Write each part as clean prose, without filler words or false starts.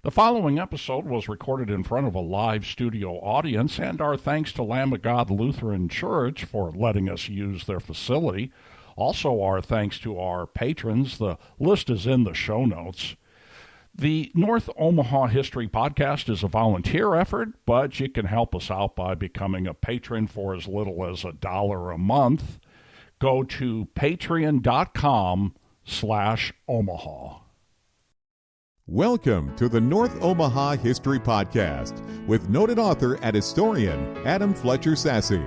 The following episode was recorded in front of a live studio audience, and our thanks to Lamb of God Lutheran Church for letting us use their facility. Also, our thanks to our patrons. The list is in the show notes. The North Omaha History Podcast is a volunteer effort, but you can help us out by becoming a patron for as little as $1 a month. Go to patreon.com/Omaha. Welcome to the North Omaha History Podcast with noted author and historian Adam Fletcher Sassy.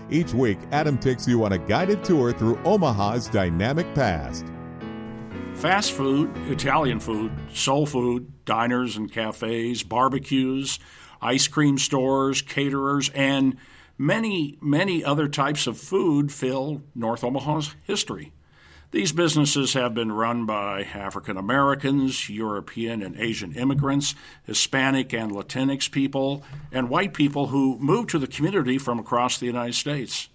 Each week, Adam takes you on a guided tour through Omaha's dynamic past. Fast food, Italian food, soul food, diners and cafes, barbecues, ice cream stores, caterers, and many, many other types of food fill North Omaha's history. These businesses have been run by African Americans, European and Asian immigrants, Hispanic and Latinx people, and white people who moved to the community from across the United States.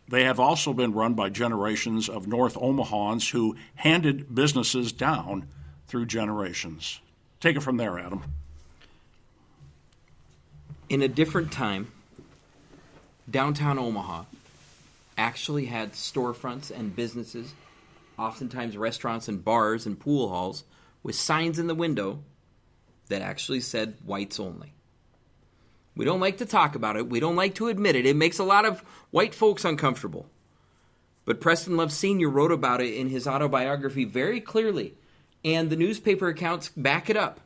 They have also been run by generations of North Omahans who handed businesses down through generations. Take it from there, Adam. In a different time, downtown Omaha actually had storefronts and businesses, oftentimes restaurants and bars and pool halls, with signs in the window that actually said whites only. We don't like to talk about it. We don't like to admit it. It makes a lot of white folks uncomfortable. But Preston Love Sr. wrote about it in his autobiography very clearly, and the newspaper accounts back it up.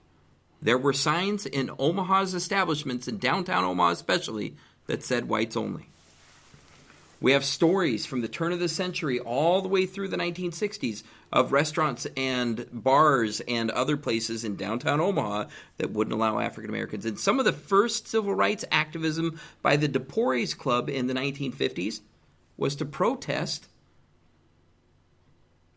There were signs in Omaha's establishments, in downtown Omaha especially, that said whites only. We have stories from the turn of the century all the way through the 1960s of restaurants and bars and other places in downtown Omaha that wouldn't allow African Americans. And some of the first civil rights activism by the DePores Club in the 1950s was to protest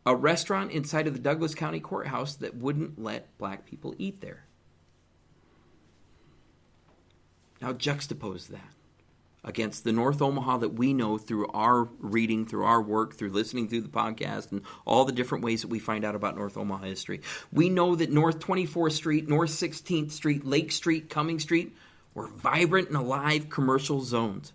a restaurant inside of the Douglas County Courthouse that wouldn't let black people eat there. Now juxtapose that against the North Omaha that we know through our reading, through our work, through listening through the podcast, and all the different ways that we find out about North Omaha history. We know that North 24th Street, North 16th Street, Lake Street, Cumming Street were vibrant and alive commercial zones.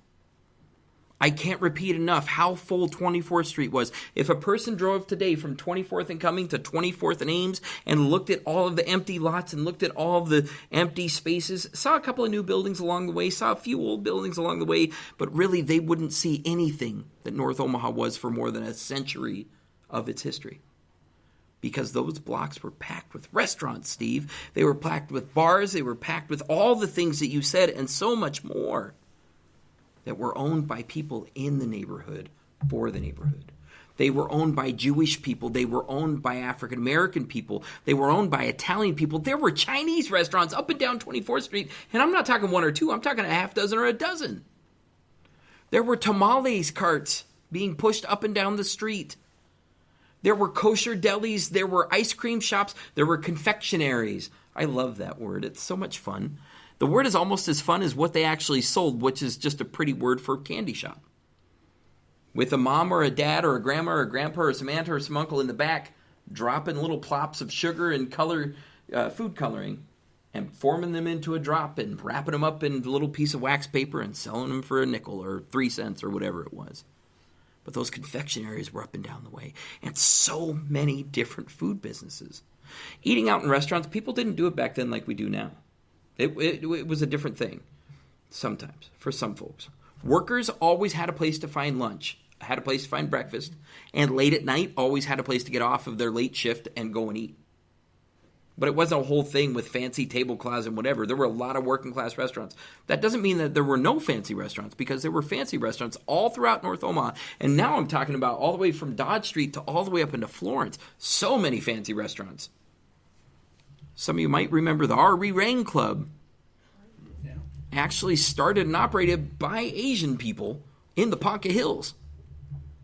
I can't repeat enough how full 24th Street was. If a person drove today from 24th and Cumming to 24th and Ames and looked at all of the empty lots and looked at all of the empty spaces, saw a couple of new buildings along the way, saw a few old buildings along the way, but really they wouldn't see anything that North Omaha was for more than a century of its history. Because those blocks were packed with restaurants, Steve. They were packed with bars. They were packed with all the things that you said and so much more that were owned by people in the neighborhood for the neighborhood. They were owned by Jewish people. They were owned by African American people. They were owned by Italian people. There were Chinese restaurants up and down 24th Street, and I'm not talking one or two. I'm talking a half dozen or a dozen. There were tamales carts being pushed up and down the street. There were kosher delis. There were ice cream shops. There were confectionaries. I love that word. It's so much fun. The word is almost as fun as what they actually sold, which is just a pretty word for candy shop. With a mom or a dad or a grandma or a grandpa or some aunt or some uncle in the back, dropping little plops of sugar and color, food coloring, and forming them into a drop and wrapping them up in a little piece of wax paper and selling them for a nickel or 3 cents or whatever it was. But those confectionaries were up and down the way. And so many different food businesses. Eating out in restaurants, people didn't do it back then like we do now. It was a different thing sometimes for some folks. Workers always had a place to find lunch, had a place to find breakfast, and late at night always had a place to get off of their late shift and go and eat. But it wasn't a whole thing with fancy tablecloths and whatever. There were a lot of working class restaurants. That doesn't mean that there were no fancy restaurants, because there were fancy restaurants all throughout North Omaha. And now I'm talking about all the way from Dodge Street to all the way up into Florence. So many fancy restaurants. Some of you might remember the R.E. Rain Club. Actually started and operated by Asian people in the Ponca Hills.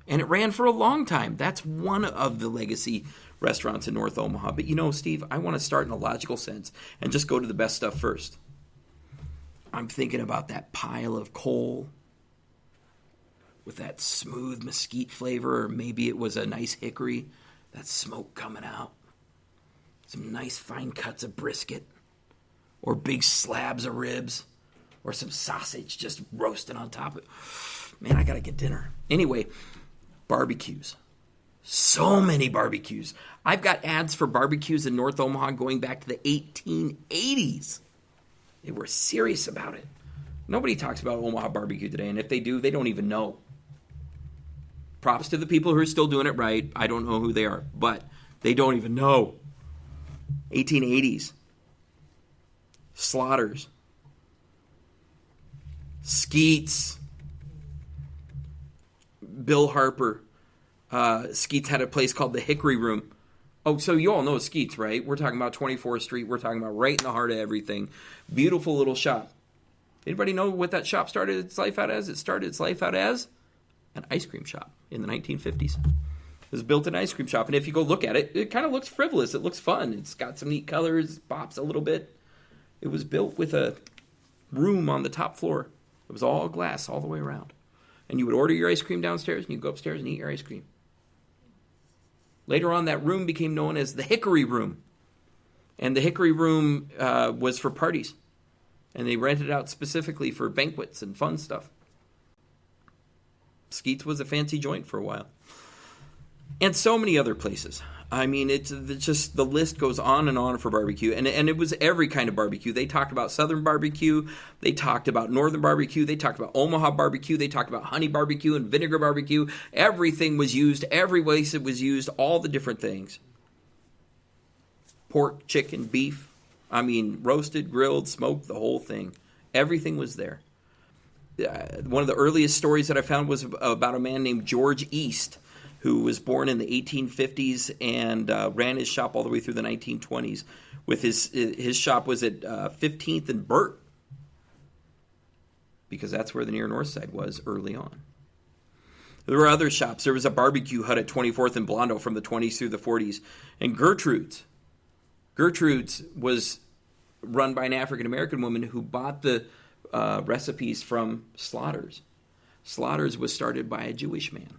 And it ran for a long time. That's one of the legacy restaurants in North Omaha. But you know, Steve, I want to start in a logical sense and just go to the best stuff first. I'm thinking about that pile of coal with that smooth mesquite flavor, or maybe it was a nice hickory, that smoke coming out. Some nice fine cuts of brisket. or big slabs of ribs, or some sausage just roasting on top of it. Man, I got to get dinner. Anyway, barbecues. So many barbecues. I've got ads for barbecues in North Omaha going back to the 1880s. They were serious about it. Nobody talks about Omaha barbecue today, and if they do, they don't even know. Props to the people who are still doing it right. I don't know who they are, but they don't even know. 1880s. Slaughters. Skeets. Bill Harper. Skeets had a place called the Hickory Room. Oh, so you all know Skeets, right? We're talking about 24th Street. We're talking about right in the heart of everything. Beautiful little shop. Anybody know what that shop started its life out as? It started its life out as an ice cream shop in the 1950s. It was built an ice cream shop, and if you go look at it, it kind of looks frivolous. It looks fun. It's got some neat colors, pops a little bit. It was built with a room on the top floor. It was all glass all the way around. And you would order your ice cream downstairs, and you'd go upstairs and eat your ice cream. Later on, that room became known as the Hickory Room. And the Hickory Room was for parties. And they rented it out specifically for banquets and fun stuff. Skeets was a fancy joint for a while. And so many other places. I mean, it's just the list goes on and on for barbecue. And it was every kind of barbecue. They talked about Southern barbecue. They talked about Northern barbecue. They talked about Omaha barbecue. They talked about honey barbecue and vinegar barbecue. Everything was used. Every place it was used. All the different things. Pork, chicken, beef. I mean, roasted, grilled, smoked, the whole thing. Everything was there. One of the earliest stories that I found was about a man named George East, who was born in the 1850s and ran his shop all the way through the 1920s. With his shop was at 15th and Burt, because that's where the near north side was early on. There were other shops. There was a barbecue hut at 24th and Blondo from the 20s through the 40s. And Gertrude's was run by an African-American woman who bought the recipes from Slaughter's. Slaughter's was started by a Jewish man.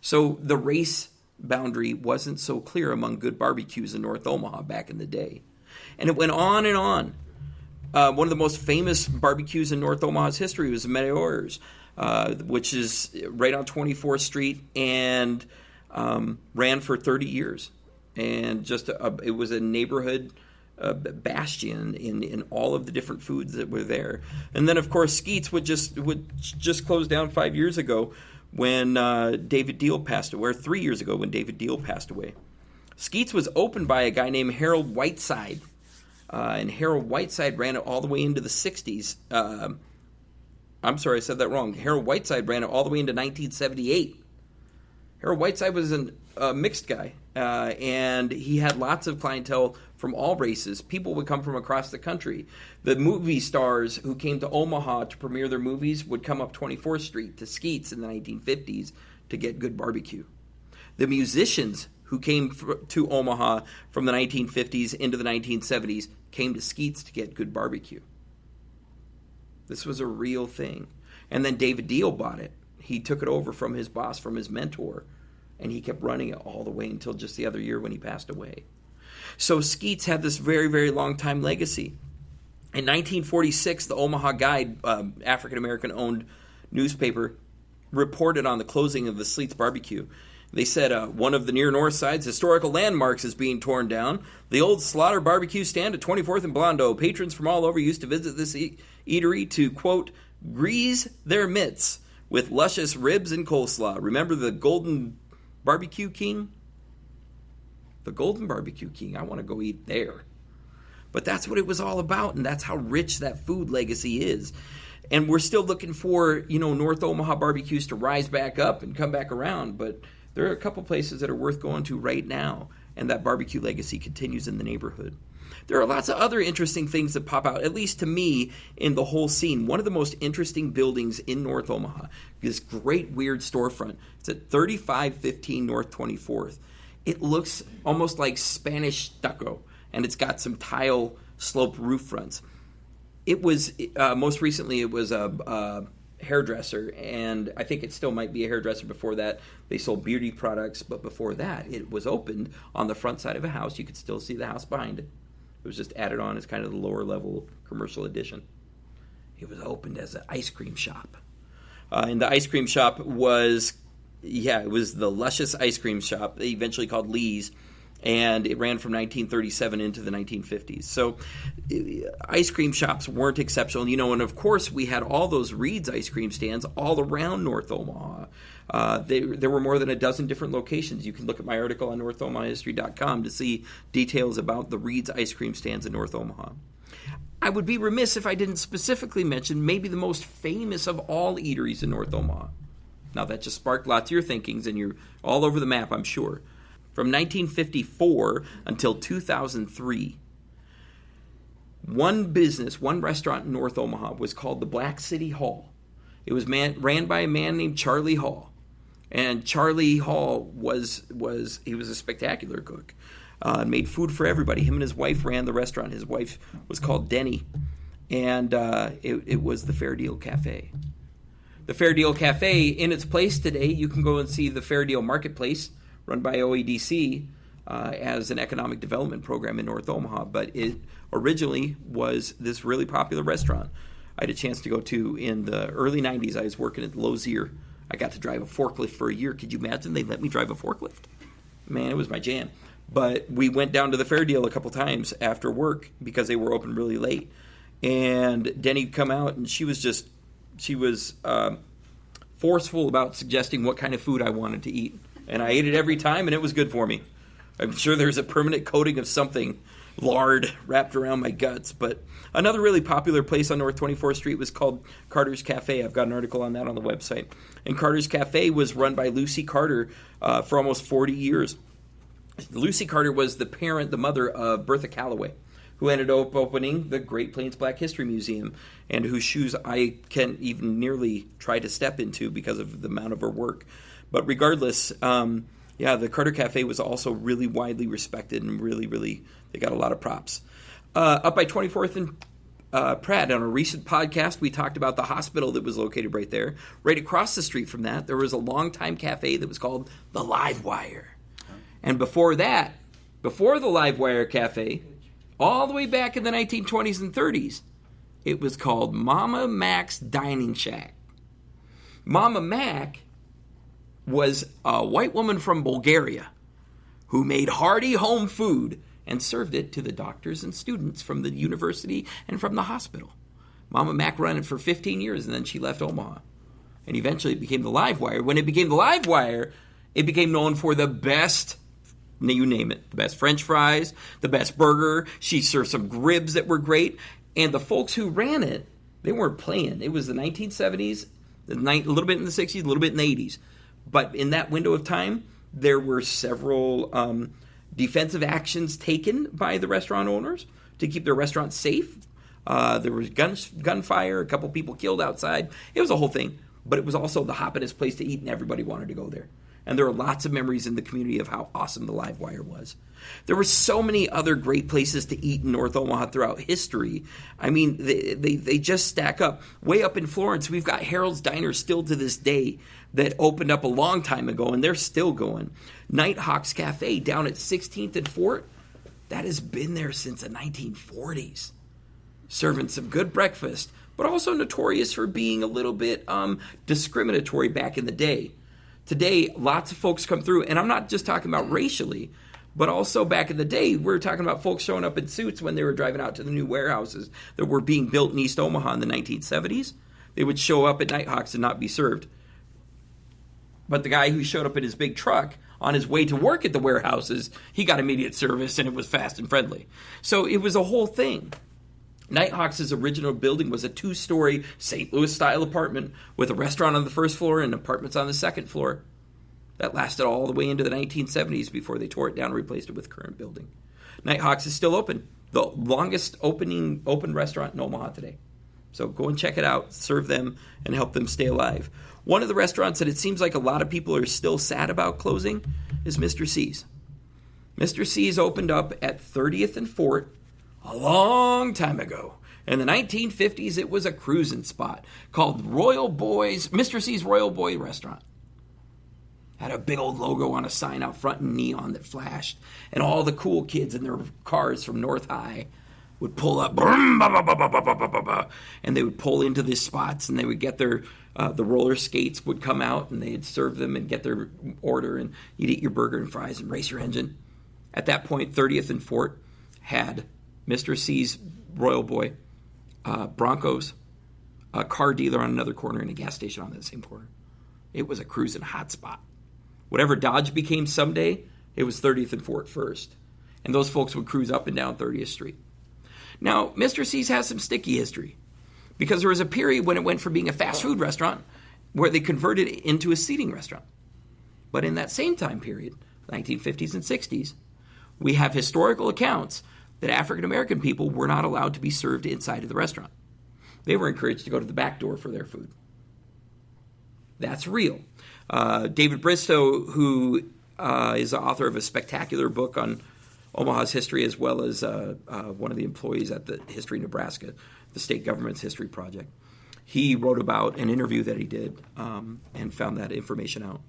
So the race boundary wasn't so clear among good barbecues in North Omaha back in the day. And it went on and on. One of the most famous barbecues in North Omaha's history was Meteors, which is right on 24th Street and ran for 30 years. And it was a neighborhood bastion in all of the different foods that were there. And then, of course, Skeets would just close down 5 years ago when David Deal passed away, or 3 years ago when David Deal passed away. Skeets was opened by a guy named Harold Whiteside. And Harold Whiteside ran it all the way into the 60s. I'm sorry, I said that wrong. Harold Whiteside ran it all the way into 1978. Harold Whiteside was a mixed guy, and he had lots of clientele from all races. People would come from across the country. The movie stars who came to Omaha to premiere their movies would come up 24th Street to Skeets in the 1950s to get good barbecue. The musicians who came to Omaha from the 1950s into the 1970s came to Skeets to get good barbecue. This was a real thing. And then David Deal bought it. He took it over from his boss, from his mentor, and he kept running it all the way until just the other year when he passed away. So Skeets had this very, very long time legacy. In 1946, the Omaha Guide, African-American owned newspaper, reported on the closing of the Sleets Barbecue. They said one of the near north side's historical landmarks is being torn down. The old Slaughter Barbecue stand at 24th and Blondo. Patrons from all over used to visit this eatery to, quote, grease their mitts with luscious ribs and coleslaw. Remember the Golden Barbecue King? The Golden Barbecue King. I want to go eat there. But that's what it was all about, and that's how rich that food legacy is. And we're still looking for, North Omaha barbecues to rise back up and come back around, but there are a couple places that are worth going to right now, and that barbecue legacy continues in the neighborhood. There are lots of other interesting things that pop out, at least to me, in the whole scene. One of the most interesting buildings in North Omaha, this great weird storefront. It's at 3515 North 24th. It looks almost like Spanish stucco, and it's got some tile sloped roof fronts. It was, most recently, it was a hairdresser, and I think it still might be a hairdresser. Before that, they sold beauty products, but before that, it was opened on the front side of a house. You could still see the house behind it. It was just added on as kind of the lower level commercial edition. It was opened as an ice cream shop. And the ice cream shop was, it was the Luscious Ice Cream Shop, eventually called Lee's, and it ran from 1937 into the 1950s. So ice cream shops weren't exceptional. And of course we had all those Reed's ice cream stands all around North Omaha. There were more than a dozen different locations. You can look at my article on NorthOmahaHistory.com to see details about the Reed's ice cream stands in North Omaha. I would be remiss if I didn't specifically mention maybe the most famous of all eateries in North Omaha. Now, that just sparked lots of your thinkings, and you're all over the map, I'm sure. From 1954 until 2003, one restaurant in North Omaha was called the Black City Hall. It was ran by a man named Charlie Hall. And Charlie Hall was a spectacular cook. Made food for everybody. Him and his wife ran the restaurant. His wife was called Denny, and it was the Fair Deal Cafe. The Fair Deal Cafe, in its place today, you can go and see the Fair Deal Marketplace, run by OEDC, as an economic development program in North Omaha, but it originally was this really popular restaurant I had a chance to go to in the early 90s. I was working at Lozier. I got to drive a forklift for a year. Could you imagine they let me drive a forklift? Man, it was my jam. But we went down to the Fair Deal a couple times after work because they were open really late. And Denny would come out, and she was forceful about suggesting what kind of food I wanted to eat. And I ate it every time, and it was good for me. I'm sure there's a permanent coating of something, lard, wrapped around my guts. But another really popular place on North 24th Street was called Carter's Cafe. I've got an article on that on the website. And Carter's Cafe was run by Lucy Carter for almost 40 years. Lucy Carter was the mother of Bertha Calloway, who ended up opening the Great Plains Black History Museum, and whose shoes I can't even nearly try to step into because of the amount of her work. But regardless, the Carter Cafe was also really widely respected, and really, they got a lot of props. Up by 24th and Pratt, on a recent podcast, we talked about the hospital that was located right there. Right across the street from that, there was a longtime cafe that was called the Live Wire. And before that, before the Live Wire Cafe, all the way back in the 1920s and 30s, it was called Mama Mac's Dining Shack. Mama Mac was a white woman from Bulgaria who made hearty home food and served it to the doctors and students from the university and from the hospital. Mama Mac ran it for 15 years, and then she left Omaha. And eventually it became the Live Wire. When it became the Live Wire, it became known for the best, you name it, the best French fries, the best burger. She served some ribs that were great. And the folks who ran it, they weren't playing. It was the 1970s, a little bit in the 60s, a little bit in the 80s. But in that window of time, there were several defensive actions taken by the restaurant owners to keep their restaurant safe. There was gunfire, a couple people killed outside. It was a whole thing. But it was also the hoppingest place to eat, and everybody wanted to go there. And there are lots of memories in the community of how awesome the Live Wire was. There were so many other great places to eat in North Omaha throughout history. I mean, they just stack up. Way up in Florence, we've got Harold's Diner still to this day that opened up a long time ago, and they're still going. Nighthawk's Cafe down at 16th and Fort, that has been there since the 1940s. Serving some good breakfast, but also notorious for being a little bit discriminatory back in the day. Today, lots of folks come through, and I'm not just talking about racially, but also back in the day, we're talking about folks showing up in suits when they were driving out to the new warehouses that were being built in East Omaha in the 1970s. They would show up at Nighthawks and not be served. But the guy who showed up in his big truck on his way to work at the warehouses, he got immediate service, and it was fast and friendly. So it was a whole thing. Nighthawks' original building was a 2-story St. Louis-style apartment with a restaurant on the first floor and apartments on the second floor. That lasted all the way into the 1970s before they tore it down and replaced it with current building. Nighthawks is still open, the longest open restaurant in Omaha today. So go and check it out, serve them, and help them stay alive. One of the restaurants that it seems like a lot of people are still sad about closing is Mr. C's. Mr. C's opened up at 30th and Fort a long time ago. In the 1950s, it was a cruising spot called Mr. C's Royal Boy Restaurant. Had a big old logo on a sign out front in neon that flashed. And all the cool kids in their cars from North High would pull up, and they would pull into these spots, and they would get their, the roller skates would come out, and they'd serve them and get their order, and you'd eat your burger and fries and race your engine. At that point, 30th and Fort had Mr. C's Royal Boy, Broncos, a car dealer on another corner, and a gas station on that same corner. It was a cruising hot spot. Whatever Dodge became someday, it was 30th and Fort first. And those folks would cruise up and down 30th Street. Now, Mr. C's has some sticky history because there was a period when it went from being a fast food restaurant where they converted it into a seating restaurant. But in that same time period, 1950s and 60s, we have historical accounts that African American people were not allowed to be served inside of the restaurant. They were encouraged to go to the back door for their food. That's real. David Bristow, who is the author of a spectacular book on Omaha's history, as well as one of the employees at the History Nebraska, the state government's history project. He wrote about an interview that he did and found that information out.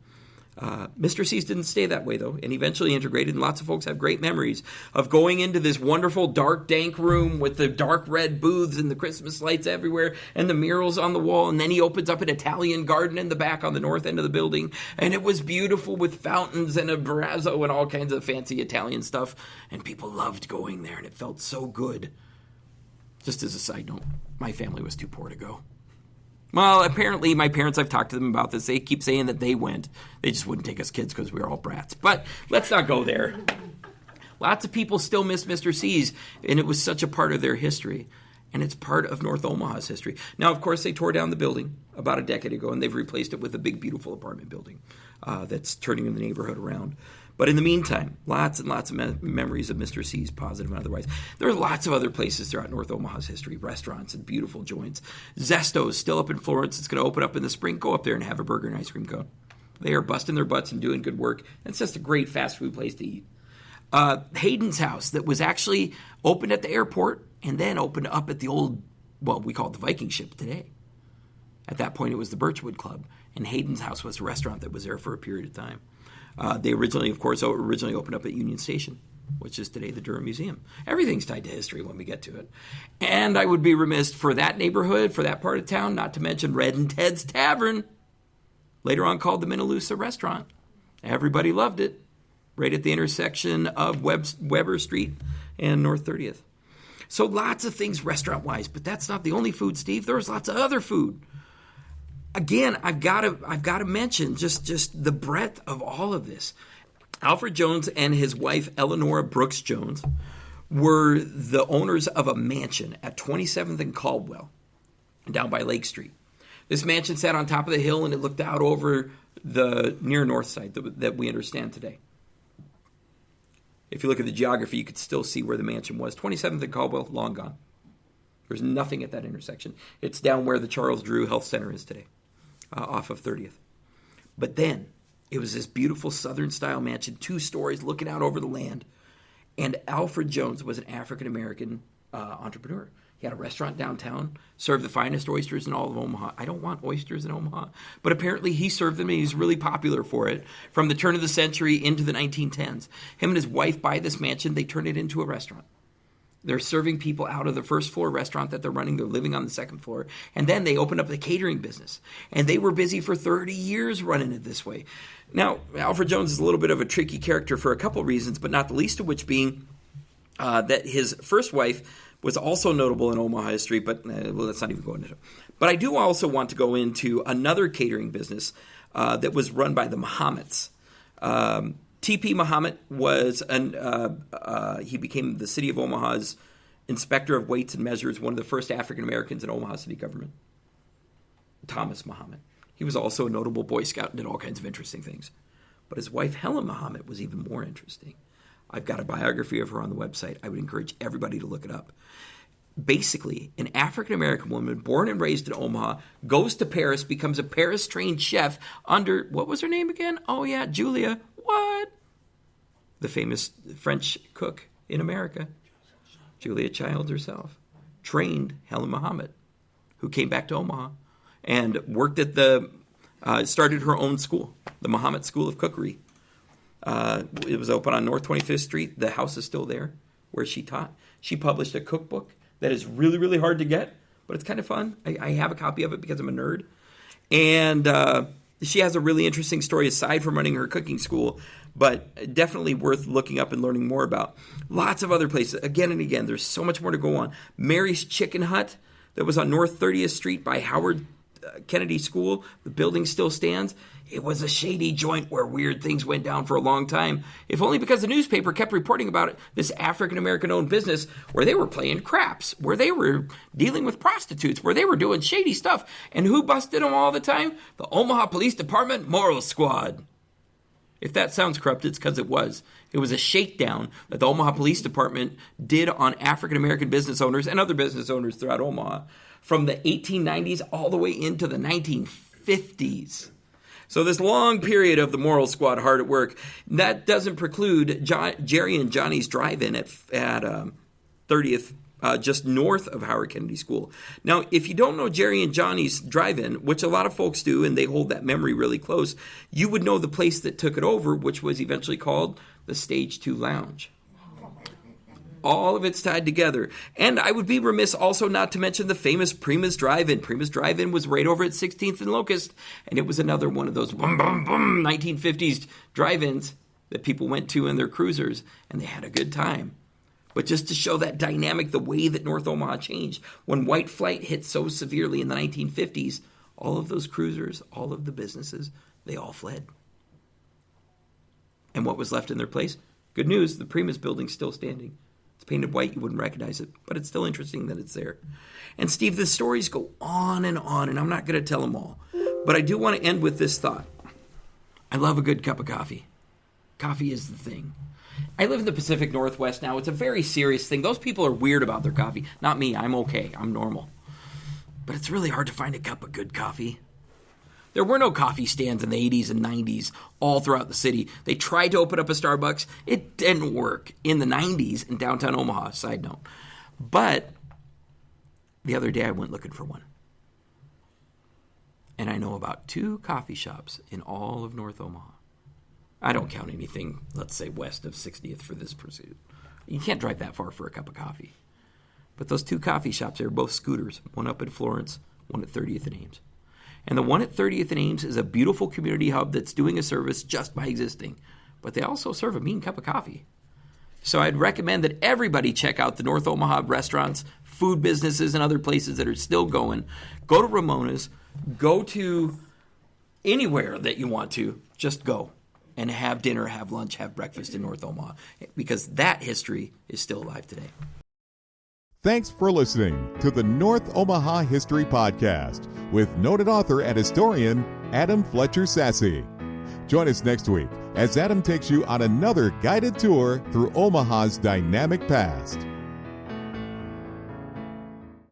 Mr. C's didn't stay that way, though, and eventually integrated, and lots of folks have great memories of going into this wonderful, dark, dank room with the dark red booths and the Christmas lights everywhere and the murals on the wall, and then he opens up an Italian garden in the back on the north end of the building, and it was beautiful with fountains and a brazzo and all kinds of fancy Italian stuff, and people loved going there, and it felt so good. Just as a side note, my family was too poor to go. Well, apparently my parents, I've talked to them about this. They keep saying that they went. They just wouldn't take us kids because we were all brats. But let's not go there. Lots of people still miss Mr. C's, and it was such a part of their history. And it's part of North Omaha's history. Now, of course, they tore down the building about a decade ago, and they've replaced it with a big, beautiful apartment building that's turning the neighborhood around. But in the meantime, lots and lots of memories of Mr. C's, positive and otherwise. There are lots of other places throughout North Omaha's history, restaurants and beautiful joints. Zesto's still up in Florence. It's going to open up in the spring. Go up there and have a burger and ice cream cone. They are busting their butts and doing good work. It's just a great fast food place to eat. Hayden's House that was actually opened at the airport and then opened up at the old, well, we call it the Viking Ship today. At that point, it was the Birchwood Club, and Hayden's House was a restaurant that was there for a period of time. They originally opened up at Union Station, which is today the Durham Museum. Everything's tied to history when we get to it. And I would be remiss for that neighborhood, for that part of town, not to mention Red and Ted's Tavern, later on called the Minnelusa Restaurant. Everybody loved it, right at the intersection of Weber Street and North 30th. So lots of things restaurant-wise, but that's not the only food, Steve. There was lots of other food. Again, I've got to mention just the breadth of all of this. Alfred Jones and his wife Eleanora Brooks Jones were the owners of a mansion at 27th and Caldwell, down by Lake Street. This mansion sat on top of the hill, and it looked out over the near north side that we understand today. If you look at the geography, you could still see where the mansion was. 27th and Caldwell, long gone. There's nothing at that intersection. It's down where the Charles Drew Health Center is today. Off of 30th. But then, it was this beautiful Southern-style mansion, 2 stories, looking out over the land. And Alfred Jones was an African-American entrepreneur. He had a restaurant downtown, served the finest oysters in all of Omaha. I don't want oysters in Omaha. But apparently he served them, and he was really popular for it from the turn of the century into the 1910s. Him and his wife buy this mansion. They turn it into a restaurant. They're serving people out of the first floor restaurant that they're running. They're living on the second floor. And then they opened up the catering business. And they were busy for 30 years running it this way. Now, Alfred Jones is a little bit of a tricky character for a couple reasons, but not the least of which being that his first wife was also notable in Omaha history, but let's not even go into it. But I do also want to go into another catering business that was run by the Mohammeds. T.P. Muhammad was he became the city of Omaha's inspector of weights and measures, one of the first African Americans in Omaha city government. Thomas Muhammad. He was also a notable Boy Scout and did all kinds of interesting things. But his wife, Helen Muhammad, was even more interesting. I've got a biography of her on the website. I would encourage everybody to look it up. Basically, an African American woman born and raised in Omaha goes to Paris, becomes a Paris-trained chef under, what was her name again? Oh yeah, Julia. What? The famous French cook in America, Julia Childs herself, trained Helen Muhammad, who came back to Omaha and worked at the started her own school, the Muhammad School of Cookery. It was open on North 25th Street. The house is still there where she taught. She published a cookbook that is really, really hard to get, but it's kind of fun. I have a copy of it because I'm a nerd. And she has a really interesting story aside from running her cooking school, but definitely worth looking up and learning more about. Lots of other places. Again and again, there's so much more to go on. Mary's Chicken Hut that was on North 30th Street by Howard Kennedy School. The building still stands. It was a shady joint where weird things went down for a long time, if only because the newspaper kept reporting about it, this African-American-owned business where they were playing craps, where they were dealing with prostitutes, where they were doing shady stuff. And who busted them all the time? The Omaha Police Department Moral Squad. If that sounds corrupt, it's because it was. It was a shakedown that the Omaha Police Department did on African-American business owners and other business owners throughout Omaha from the 1890s all the way into the 1950s. So this long period of the Moral Squad hard at work, that doesn't preclude Jerry and Johnny's drive-in at 30th, just north of Howard Kennedy School. Now, if you don't know Jerry and Johnny's drive-in, which a lot of folks do, and they hold that memory really close, you would know the place that took it over, which was eventually called the Stage 2 Lounge. All of it's tied together. And I would be remiss also not to mention the famous Prima's Drive-In. Prima's Drive-In was right over at 16th and Locust, and it was another one of those boom, boom, boom 1950s drive-ins that people went to in their cruisers, and they had a good time. But just to show that dynamic, the way that North Omaha changed, when white flight hit so severely in the 1950s, all of those cruisers, all of the businesses, they all fled. And what was left in their place? Good news, the Prima's building's still standing. It's painted white, you wouldn't recognize it, but it's still interesting that it's there. And Steve, the stories go on, and I'm not going to tell them all. But I do want to end with this thought. I love a good cup of coffee. Coffee is the thing. I live in the Pacific Northwest now. It's a very serious thing. Those people are weird about their coffee. Not me. I'm okay. I'm normal. But it's really hard to find a cup of good coffee. There were no coffee stands in the 80s and 90s all throughout the city. They tried to open up a Starbucks. It didn't work in the 90s in downtown Omaha, side note. But the other day I went looking for one. And I know about 2 coffee shops in all of North Omaha. I don't count anything, let's say, west of 60th for this pursuit. You can't drive that far for a cup of coffee. But those 2 coffee shops, they're both scooters, one up in Florence, one at 30th and Ames. And the one at 30th and Ames is a beautiful community hub that's doing a service just by existing. But they also serve a mean cup of coffee. So I'd recommend that everybody check out the North Omaha restaurants, food businesses, and other places that are still going. Go to Ramona's. Go to anywhere that you want to. Just go and have dinner, have lunch, have breakfast in North Omaha. Because that history is still alive today. Thanks for listening to the North Omaha History Podcast with noted author and historian Adam Fletcher Sassy. Join us next week as Adam takes you on another guided tour through Omaha's dynamic past.